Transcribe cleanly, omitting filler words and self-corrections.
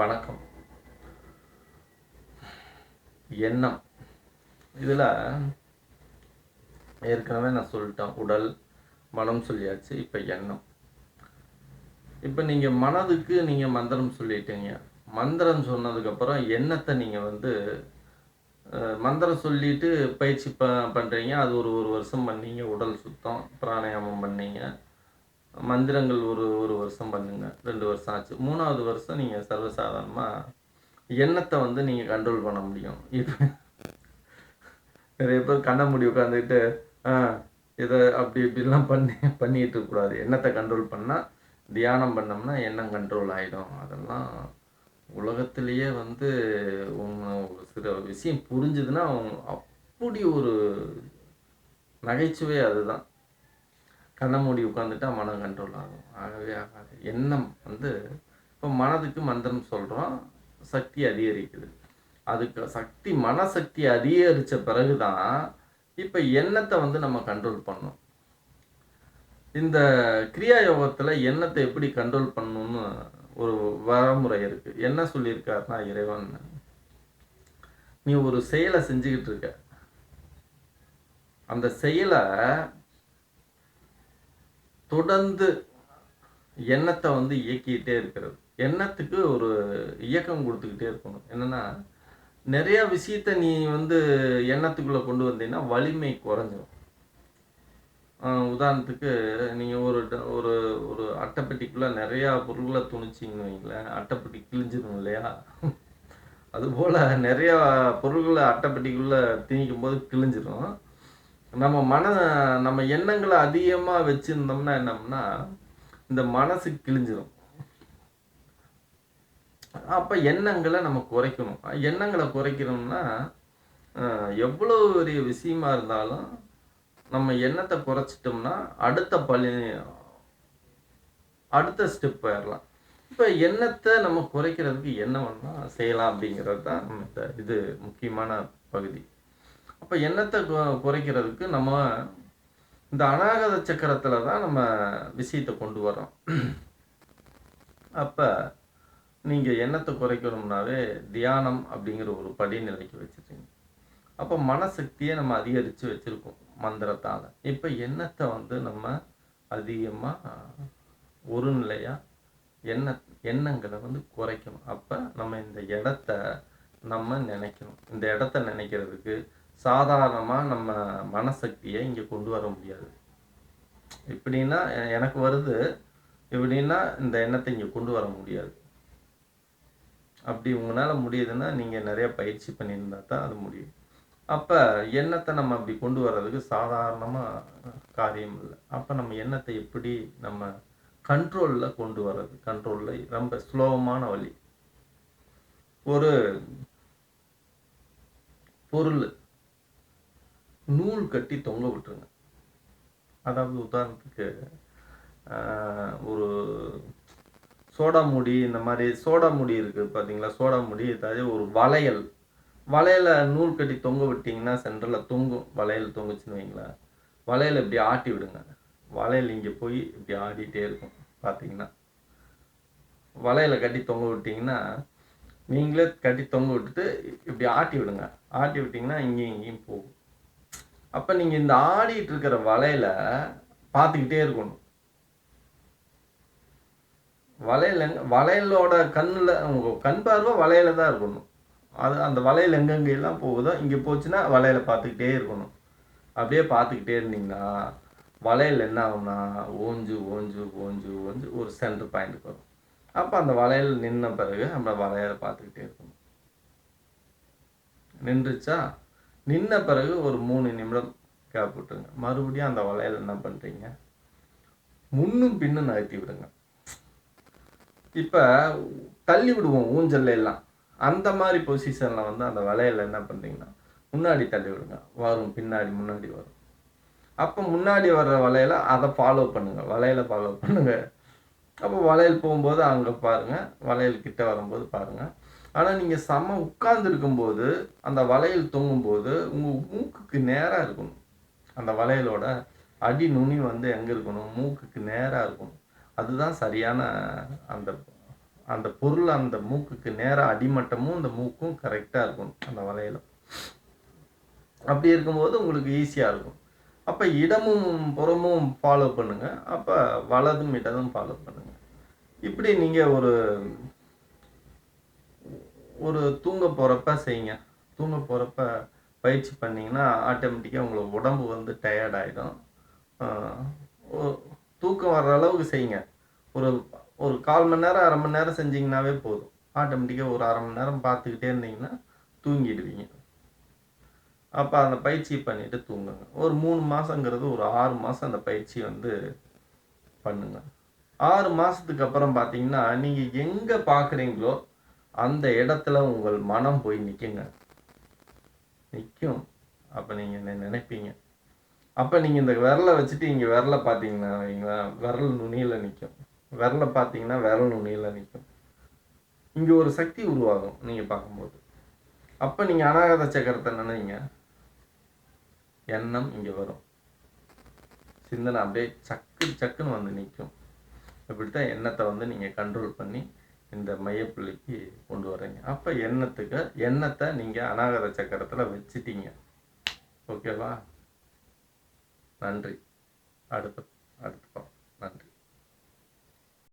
வணக்கம். எண்ணம். இதில் ஏற்கனவே நான் சொல்லிட்டேன். உடல், மனம் சொல்லியாச்சு. இப்போ எண்ணம். இப்போ நீங்கள் மனதுக்கு நீங்கள் மந்திரம் சொல்லிட்டீங்க. மந்திரம் சொன்னதுக்கப்புறம் எண்ணத்தை நீங்கள் மந்திரம் சொல்லிட்டு பயிற்சி பண்ணுறீங்க. அது ஒரு வருஷம் பண்ணீங்க. உடல் சுத்தம், பிராணாயாமம் பண்ணீங்க. மந்திரங்கள் ஒரு வருஷம் பண்ணுங்க. 2 வருஷம் ஆச்சு. 3வது வருஷம் நீங்கள் சர்வசாதாரணமாக எண்ணத்தை நீங்கள் கண்ட்ரோல் பண்ண முடியும். இப்போ நிறைய பேர் கண்ண மூடி உட்காந்துக்கிட்டு இதை அப்படி இப்படிலாம் பண்ணிட்டு இருக்கக்கூடாது. எண்ணத்தை கண்ட்ரோல் பண்ணால், தியானம் பண்ணோம்னா எண்ணம் கண்ட்ரோல் ஆகிடும். அதெல்லாம் உலகத்திலேயே ஒரு சில விஷயம் புரிஞ்சுதுன்னா அப்படி ஒரு நகைச்சுவை. அதுதான், கண்ண மூடி உட்காந்துட்டா மனம் கண்ட்ரோல் ஆகும். ஆகவே ஆகாது. எண்ணம் இப்போ மனதுக்கு மந்திரம் சொல்கிறோம், சக்தி அதிகரிக்குது. அதுக்கு சக்தி, மனசக்தி அதிகரித்த பிறகு தான் இப்போ எண்ணத்தை நம்ம கண்ட்ரோல் பண்ணணும். இந்த கிரியா யோகத்தில் எண்ணத்தை எப்படி கண்ட்ரோல் பண்ணணும்னு ஒரு வரமுறை இருக்குது. என்ன சொல்லியிருக்காருன்னா இறைவன், நீ ஒரு செயலை செஞ்சுக்கிட்டு இருக்க, அந்த செயலை தொடர்ந்து எண்ணத்தை இயக்கிக்கிட்டே இருக்கிறது. எண்ணத்துக்கு ஒரு இயக்கம் கொடுத்துக்கிட்டே இருக்கணும். என்னன்னா, நிறைய விஷயத்த நீ எண்ணத்துக்குள்ள கொண்டு வந்தீங்கன்னா வலிமை குறைஞ்சிடும். உதாரணத்துக்கு நீங்கள் ஒரு ஒரு அட்டைப்பெட்டிக்குள்ளே நிறையா பொருட்களை துணிச்சிங்கன்னு வைங்களேன், அட்டைப்பெட்டி கிழிஞ்சிடும் இல்லையா? அதுபோல் நிறையா பொருள்களை அட்டைப்பெட்டிக்குள்ளே திணிக்கும் போது கிழிஞ்சிடும். நம்ம எண்ணங்களை அதிகமாக வச்சுருந்தோம்னா என்னம்னா, இந்த மனசு கிழிஞ்சிடும். அப்போ எண்ணங்களை நம்ம குறைக்கணும். எண்ணங்களை குறைக்கணும்னா, எவ்வளோ பெரிய விஷயமா இருந்தாலும் நம்ம எண்ணத்தை குறைச்சிட்டோம்னா அடுத்த ஸ்டெப் போயிடலாம். இப்போ எண்ணத்தை நம்ம குறைக்கிறதுக்கு என்ன வேணால் செய்யலாம் அப்படிங்கிறது தான் நம்ம இது முக்கியமான பகுதி. அப்போ எண்ணத்தை குறைக்கிறதுக்கு நம்ம இந்த அநாகத சக்கரத்தில் தான் நம்ம விஷயத்தை கொண்டு வரோம். அப்போ நீங்கள் எண்ணத்தை குறைக்கணும்னாவே தியானம் அப்படிங்கிற ஒரு படிநிலைக்கு வச்சுட்டீங்க. அப்போ மனசக்தியை நம்ம அதிகரித்து வச்சுருக்கோம் மந்திரத்தால். இப்போ எண்ணத்தை நம்ம அதிகமாக ஒரு நிலையாக எண்ணங்களை குறைக்கணும். அப்போ நம்ம இந்த இடத்த நம்ம நினைக்கணும். இந்த இடத்த நினைக்கிறதுக்கு சாதாரணமாக நம்ம மனசக்தியை இங்கே கொண்டு வர முடியாது. இப்படின்னா எனக்கு வருது, இப்படின்னா இந்த எண்ணத்தை இங்கே கொண்டு வர முடியாது. அப்படி உங்களால் முடியுதுன்னா நீங்கள் நிறைய பயிற்சி பண்ணியிருந்தா தான் அது முடியும். அப்போ எண்ணத்தை நம்ம அப்படி கொண்டு வர்றதுக்கு சாதாரணமாக காரியம் இல்லை. அப்போ நம்ம எண்ணத்தை எப்படி நம்ம கண்ட்ரோலில் கொண்டு வர்றது? கண்ட்ரோலில் ரொம்ப ஸ்லோவமான வழி. ஒரு பொருள் நூல் கட்டி தொங்க விட்டுருங்க. அதாவது உதாரணத்துக்கு ஒரு சோடா மூடி, இந்த மாதிரி சோடா மூடி இருக்குது பார்த்தீங்களா? சோடா மூடி, ஏதாவது ஒரு வளையலை நூல் கட்டி தொங்க விட்டிங்கன்னா சென்டரில் தொங்கும். வளையல் தொங்குச்சுன்னு வைங்களேன், வளையலை இப்படி ஆட்டி விடுங்க. வளையல் இங்கே போய் இப்படி ஆடிட்டே இருக்கும். பார்த்தீங்கன்னா வளையலை கட்டி தொங்க விட்டிங்கன்னா, நீங்களே கட்டி தொங்க விட்டுட்டு இப்படி ஆட்டி விடுங்க. ஆட்டி விட்டிங்கன்னா இங்கேயும் போகும். அப்போ நீங்கள் இந்த ஆடிட்டு இருக்கிற வளையலை பார்த்துக்கிட்டே இருக்கணும். வளையலோட கண்ணில், உங்கள் கண் பார்வை வளையல தான் இருக்கணும். அந்த வளையல் எங்கெங்கெல்லாம் போகுதோ இங்கே போச்சுன்னா வளையலை பார்த்துக்கிட்டே இருக்கணும். அப்படியே பார்த்துக்கிட்டே இருந்தீங்கன்னா வளையல் என்ன ஆகும்னா ஓஞ்சு ஓஞ்சு ஓஞ்சு ஓஞ்சு ஒரு சென்டர் பாயிண்ட்டுக்கு வரும். அப்போ அந்த வளையல் நின்ன பிறகு நம்ம வளையலை பார்த்துக்கிட்டே இருக்கணும். நின்றுச்சா? நின்ன பிறகு ஒரு 3 நிமிடம் கேப் விட்டுருங்க. மறுபடியும் அந்த வளையல் என்ன பண்ணுறீங்க, முன்னும் பின்னும் நகர்த்தி விடுங்க. இப்போ தள்ளி விடுவோம் ஊஞ்சல்ல எல்லாம், அந்த மாதிரி பொசிஷனில் அந்த வளையல் என்ன பண்ணுறீங்கன்னா முன்னாடி தள்ளி விடுங்க. வரும், பின்னாடி முன்னாடி வரும். அப்போ முன்னாடி வர்ற வளையலை அதை ஃபாலோ பண்ணுங்கள். வளையலை ஃபாலோ பண்ணுங்கள். அப்போ வளையல் போகும்போது அங்கே பாருங்கள், வளையல் கிட்ட வரும்போது பாருங்கள். ஆனால் நீங்கள் உட்கார்ந்துருக்கும்போது அந்த வளையல் தொங்கும்போது உங்கள் மூக்குக்கு நேராக இருக்கணும். அந்த வளையலோட அடி நுனி எங்கே இருக்கணும்? மூக்குக்கு நேராக இருக்கணும். அதுதான் சரியான அந்த அந்த பொருள் அந்த மூக்குக்கு நேரா அடிமட்டமும் இந்த மூக்கும் கரெக்டாக இருக்கும் அந்த வளையலும். அப்படி இருக்கும்போது உங்களுக்கு ஈஸியாக இருக்கும். அப்போ இடமும் புறமும் ஃபாலோ பண்ணுங்க. அப்போ வலதும் இடதும் ஃபாலோ பண்ணுங்க. இப்படி நீங்கள் ஒரு ஒரு தூங்க போகிறப்ப செய்யுங்க. தூங்க போகிறப்ப பயிற்சி பண்ணிங்கன்னா ஆட்டோமேட்டிக்காக உங்களுக்கு உடம்பு வந்து டயர்ட் ஆகிடும். தூக்கம் வர்ற அளவுக்கு செய்யுங்க. ஒரு ஒரு 1/4 மணி நேரம் 1/2 மணி நேரம் செஞ்சிங்கனாவே போதும். ஆட்டோமேட்டிக்காக ஒரு 1/2 மணி நேரம் பார்த்துக்கிட்டே இருந்தீங்கன்னா தூங்கிடுவீங்க. அப்போ அந்த பயிற்சி பண்ணிவிட்டு தூங்குங்க. ஒரு 3 மாதங்கிறது ஒரு 6 மாதம் அந்த பயிற்சி வந்து பண்ணுங்க. 6 மாதத்துக்கு அப்புறம் பார்த்தீங்கன்னா நீங்கள் எங்கே பார்க்குறீங்களோ அந்த இடத்துல உங்கள் மனம் போய் நிற்குங்க. நிற்கும். அப்போ நீங்கள் என்ன நினைப்பீங்க. அப்போ நீங்கள் இந்த விரலை வச்சுட்டு இங்கே விரலை பார்த்தீங்கன்னா வைங்களேன், விரல் நுனியில் நிற்கும். விரலை பார்த்தீங்கன்னா விரல் நுனியில் நிற்கும். இங்கே ஒரு சக்தி உருவாகும் நீங்கள் பார்க்கும்போது. அப்போ நீங்கள் அநாகத சக்கரத்தை நினைங்க. எண்ணம் இங்கே வரும். சிந்தனை அப்படியே சக்குன்னு வந்து நிற்கும். இப்படித்தான் எண்ணத்தை வந்து நீங்கள் கண்ட்ரோல் பண்ணி இந்த மையப்புள்ளிக்கு கொண்டு வரீங்க. அப்போ எண்ணத்தை நீங்கள் அநாகத சக்கரத்தில் வச்சுட்டீங்க. ஓகேவா? நன்றி. அடுத்து நன்றி.